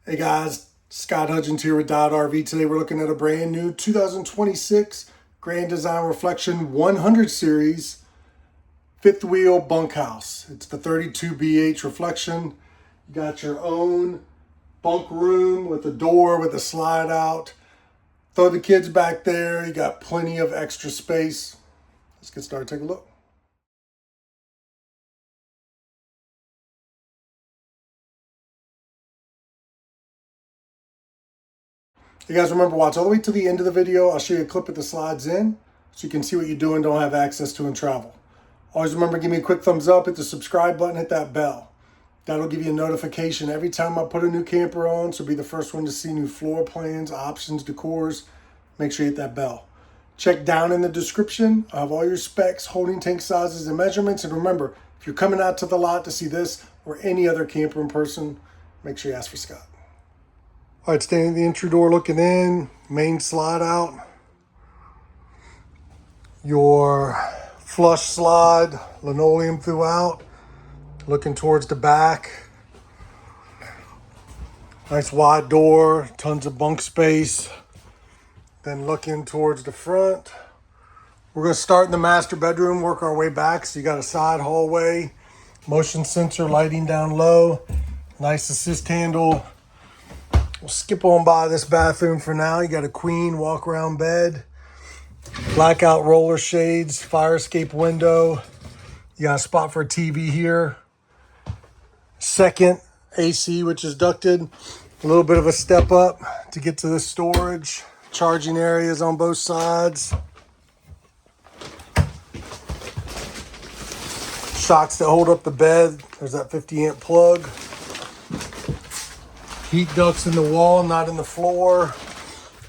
Hey guys, Scott Hudgins here with Dodd RV. Today we're looking at a brand new 2026 Grand Design Reflection 100 Series fifth wheel bunkhouse. It's the 32 BH Reflection. You got your own bunk room with a door with a slide out. Throw the kids back there. You got plenty of extra space. Let's get started. Take a look. You guys remember, watch all the way to the end of the video. I'll show you a clip of the slides in so you can see what you do and don't have access to in travel. Always remember, give me a quick thumbs up, hit the subscribe button, hit that bell. That'll give you a notification every time I put a new camper on, so be the first one to see new floor plans, options, decors. Make sure you hit that bell. Check down in the description. I have all your specs, holding tank sizes, and measurements. And remember, if you're coming out to the lot to see this or any other camper in person, make sure you ask for Scott. All right, standing at the entry door looking in, main slide out. Your flush slide, linoleum throughout, looking towards the back. Nice wide door, tons of bunk space. Then looking towards the front. We're gonna start in the master bedroom, work our way back. So you got a side hallway, motion sensor lighting down low, nice assist handle. We'll skip on by this bathroom for now. You got a queen walk around bed, blackout roller shades, fire escape window. You got a spot for a TV here. Second AC, which is ducted. A little bit of a step up to get to the storage. Charging areas on both sides. Shocks that hold up the bed. There's that 50 amp plug. Heat ducts in the wall, not in the floor.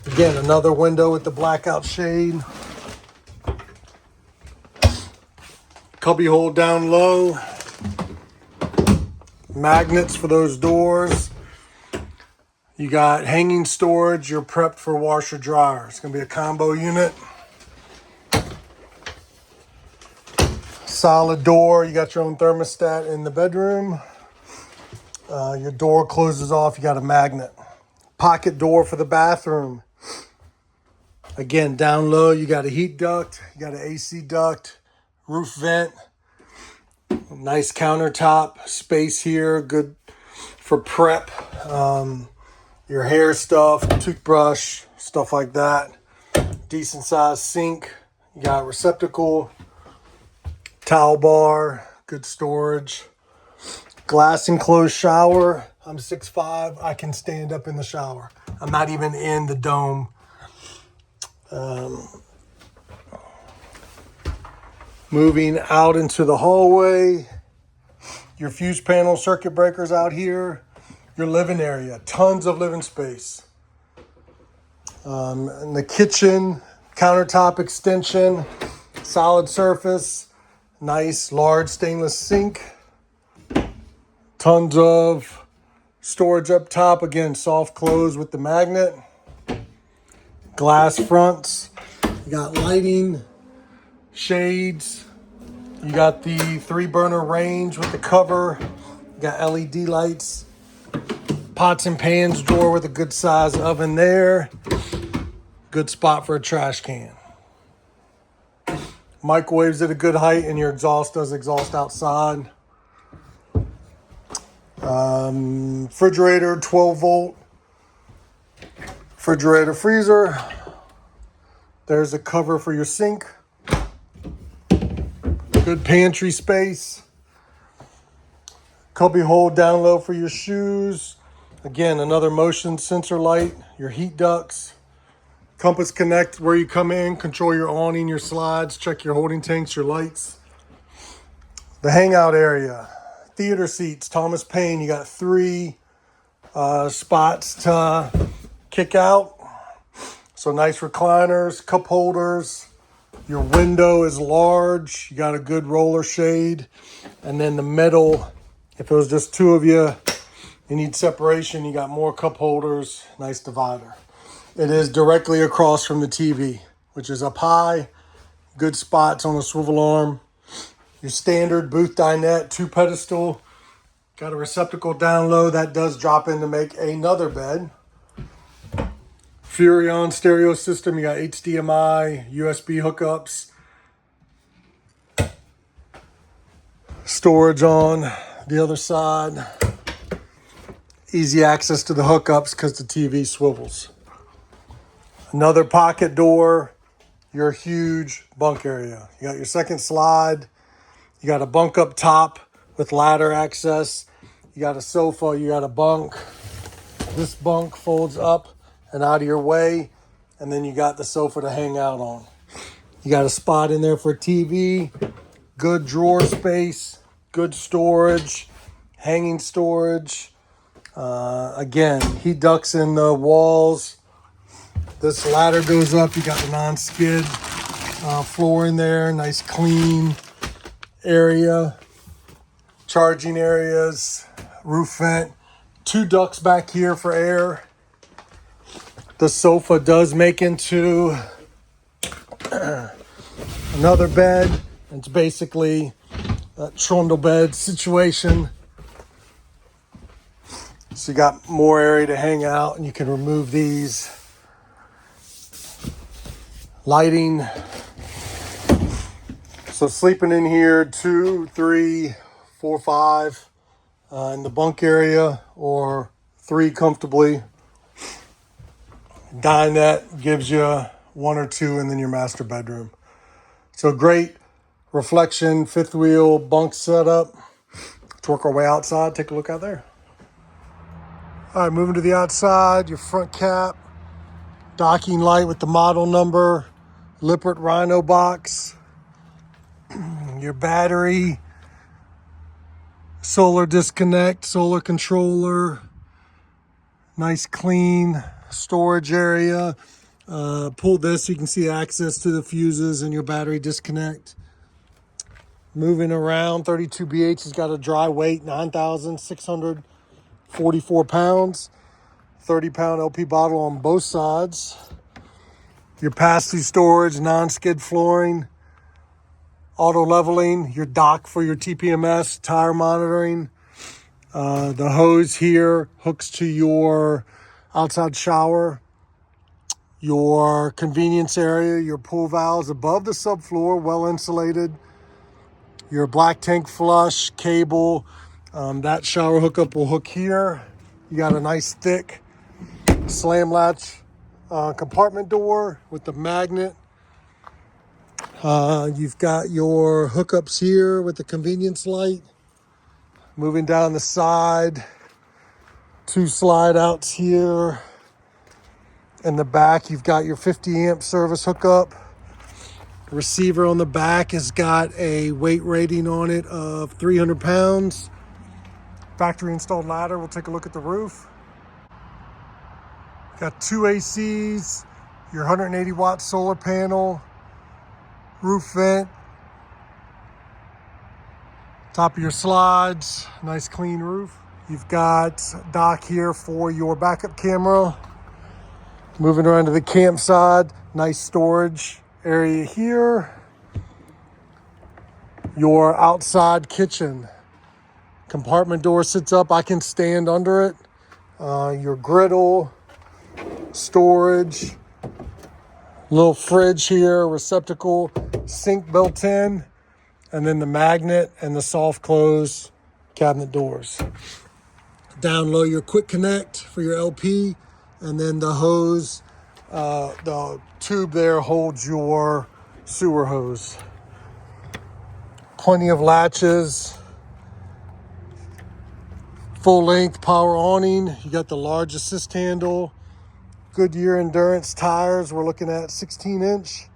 Again, another window with the blackout shade. Cubby hole down low. Magnets for those doors. You got hanging storage. You're prepped for washer dryer. It's gonna be a combo unit. Solid door. You got your own thermostat in the bedroom. Your door closes off. You got a magnet. Pocket door for the bathroom. Again, down low, you got a heat duct. You got an AC duct. Roof vent. Nice countertop space here. Good for prep. Your hair stuff, toothbrush, stuff like that. Decent sized sink. You got a receptacle. Towel bar. Good storage. Glass enclosed shower. I'm 6'5". I can stand up in the shower. I'm not even in the dome. Moving out into the hallway. Your fuse panel circuit breakers out here. Your living area. Tons of living space. In the kitchen, countertop extension. Solid surface. Nice large stainless sink. Tons of storage up top. Again, soft close with the magnet. Glass fronts. You got lighting, shades. You got the 3-burner range with the cover. You got LED lights. Pots and pans drawer with a good size oven there. Good spot for a trash can. Microwaves at a good height, and your exhaust does exhaust outside. Refrigerator, 12 volt. Refrigerator freezer. There's a cover for your sink. Good pantry space. Cubby hole down low for your shoes. Again, another motion sensor light. Your heat ducts. Compass connect where you come in. Control your awning, your slides. Check your holding tanks, your lights. The hangout area. Theater seats, Thomas Paine. You got 3 spots to kick out. So nice recliners, cup holders. Your window is large. You got a good roller shade. And then the middle, if it was just 2 of you, you need separation. You got more cup holders. Nice divider. It is directly across from the TV, which is up high. Good spots on the swivel arm. Your standard booth dinette, 2 pedestal. Got a receptacle down low that does drop in to make another bed. Furrion stereo system. You got HDMI, USB hookups, storage on the other side. Easy access to the hookups because the TV swivels. Another pocket door. Your huge bunk area. You got your second slide. You got a bunk up top with ladder access. You got a sofa. You got a bunk. This bunk folds up and out of your way. And then you got the sofa to hang out on. You got a spot in there for TV. Good drawer space. Good storage. Hanging storage. Again, heat ducts in the walls. This ladder goes up. You got the non-skid floor in there. Nice clean area. Charging areas. Roof vent. 2 ducts back here for air. The sofa does make into another bed. It's basically a trundle bed situation. So you got more area to hang out, and you can remove these. Lighting. So sleeping in here, 2, 3, 4, 5 in the bunk area, or 3 comfortably. Dinette gives you 1 or 2, and then your master bedroom. So great reflection, 5th wheel bunk setup. Let's work our way outside. Take a look out there. All right, moving to the outside, your front cap, docking light with the model number, Lippert Rhino box, your battery, solar disconnect, solar controller, nice clean storage area. Pull this so you can see access to the fuses and your battery disconnect. Moving around, 32BH has got a dry weight, 9,644 pounds. 30-pound LP bottle on both sides. Your pass-through storage, non-skid flooring, auto leveling, your dock for your TPMS, tire monitoring. The hose here hooks to your outside shower, your convenience area, your pool valves above the subfloor, well insulated. Your black tank flush cable, that shower hookup will hook here. You got a nice thick slam latch compartment door with the magnet. You've got your hookups here with the convenience light. Moving down the side, 2 slide outs here. In the back, you've got your 50 amp service hookup. Receiver on the back has got a weight rating on it of 300 pounds. Factory installed ladder. We'll take a look at the roof. Got 2 ACs, your 180 watt solar panel, roof vent, top of your slides, nice clean roof. You've got dock here for your backup camera. Moving around to the campsite, nice storage area here. Your outside kitchen. Compartment door sits up, I can stand under it. Your griddle, storage, little fridge here, receptacle, sink built in, and then the magnet and the soft close cabinet doors. Down low, your quick connect for your LP, and then the hose, the tube there holds your sewer hose. Plenty of latches, full length power awning. You got the large assist handle. Goodyear Endurance tires. We're looking at 16-inch.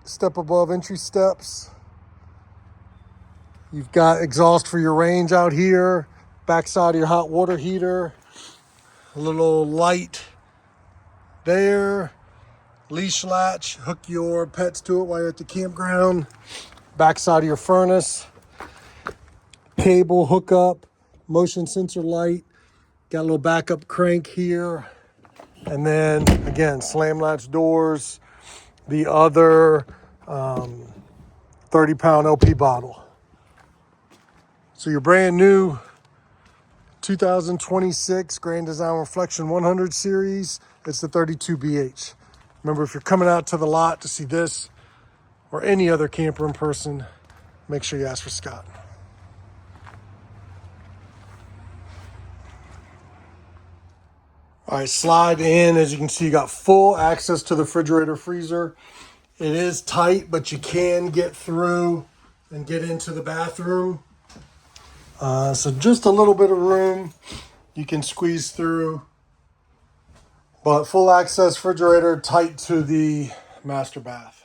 Step above entry steps. You've got exhaust for your range out here. Backside of your hot water heater. A little light there. Leash latch. Hook your pets to it while you're at the campground. Backside of your furnace. Cable hookup. Motion sensor light. Got a little backup crank here. And then, again, slam latch doors, the other 30-pound LP bottle. So your brand new 2026 Grand Design Reflection 100 series, it's the 32BH. Remember, if you're coming out to the lot to see this or any other camper in person, make sure you ask for Scott. All right, slide in. As you can see, you got full access to the refrigerator freezer. It is tight, but you can get through and get into the bathroom. So just a little bit of room you can squeeze through, but full access refrigerator, tight to the master bath.